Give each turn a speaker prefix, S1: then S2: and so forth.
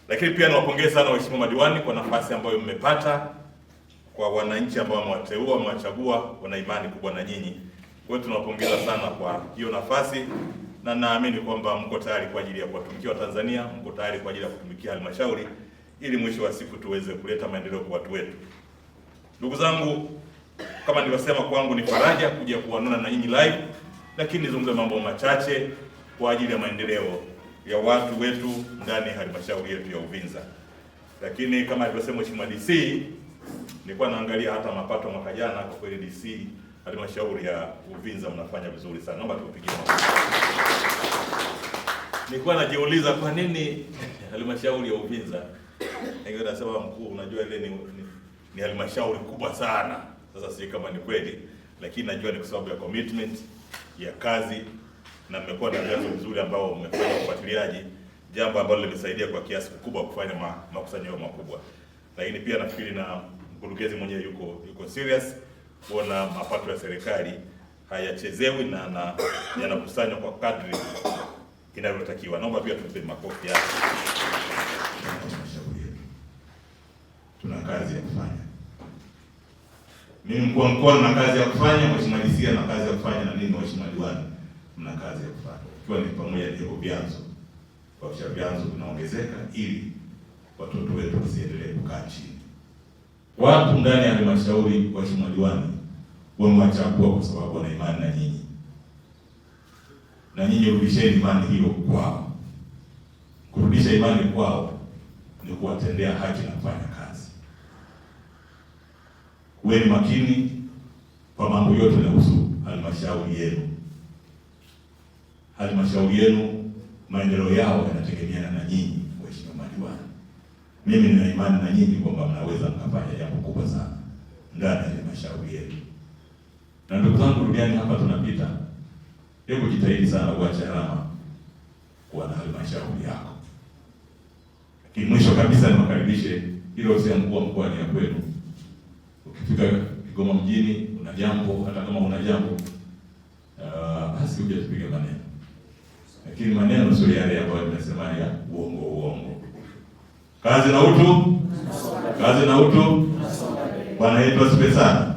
S1: Lakini pia niwapongeze sana waheshimiwa madiwani kwa nafasi ambayo mmepata, kwa wananchi ambao wamewateua, wamewachagua, wana imani kubwa na nyinyi. Kwa hiyo tunawapongeza sana kwa hiyo nafasi, na naamini kwamba mko tayari kwa ajili ya kuwatumikia Watanzania, mko tayari kwa ajili ya kutumikia halmashauri ili mwisho wa siku tuweze kuleta maendeleo kwa watu wetu. Ndugu zangu, kama nilivyosema, kwangu ni faraja kuja kuonana na nyinyi live, lakini nizungumze mambo machache kwa ajili ya maendeleo ya watu wetu ndani ya halmashauri yetu ya Uvinza. Lakini kama alivyosema Mheshimiwa DC, nilikuwa naangalia hata mapato mwaka jana, kwa kweli DC halmashauri ya Uvinza mnafanya vizuri sana. Naomba tukupigie makofi. Nilikuwa najiuliza kwa nini halmashauri ya Uvinza, ningeenda nasema mkuu, unajua ile ni halmashauri kubwa sana. Sasa si kama ni kweli, lakini najua ni kwa sababu ya commitment ya kazi, na mmekuwa na vyanzo vizuri ambao mmefanya ufuatiliaji, jambo ambalo limesaidia kwa kiasi kikubwa kufanya makusanyo makubwa. Lakini pia nafikiri na mkurugenzi mwenyewe yuko serious kuona mapato ya serikali hayachezewi na yanakusanywa kwa kadri inavyotakiwa. Naomba pia tupe makofi yake. Tuna kazi ya kufanya. Mimi mkuu wa mkoa na kazi ya kufanya, Mheshimiwa DC na kazi ya kufanya, na nini Mheshimiwa Diwani mna kazi ya kufanya. Ikiwa ni pamoja na hivyo vyanzo, kwa sababu vyanzo vinaongezeka ili watoto wetu wasiendelee kukaa chini. Watu ndani ya halmashauri, Mheshimiwa Diwani, wamewachagua kwa sababu wana imani na nyinyi. Na nyinyi rudisheni imani hiyo kwao. Kurudisha imani kwao ni kuwatendea haki na kufanya kazi. Kuweni makini kwa mambo yote yanayohusu halmashauri yenu. Halmashauri yenu maendeleo yao yanategemeana na nyinyi, Mheshimiwa madiwani. Mimi nina imani na nyinyi kwamba mnaweza mkafanya jambo kubwa sana ndani ya halmashauri yenu. Na ndugu zangu, duniani hapa tunapita, hebu jitahidi sana kuacha alama kwa na halmashauri yako. Lakini mwisho kabisa niwakaribishe ile ofisi ya mkuu wa mkoa ni ya kwenu. Ukifika Kigoma mjini una jambo, hata kama una jambo basi uje tupige maneno. Lakini maneno sio yale ambayo nimesema ya uongo. Kazi na utu. Bwana yetu asifiwe sana.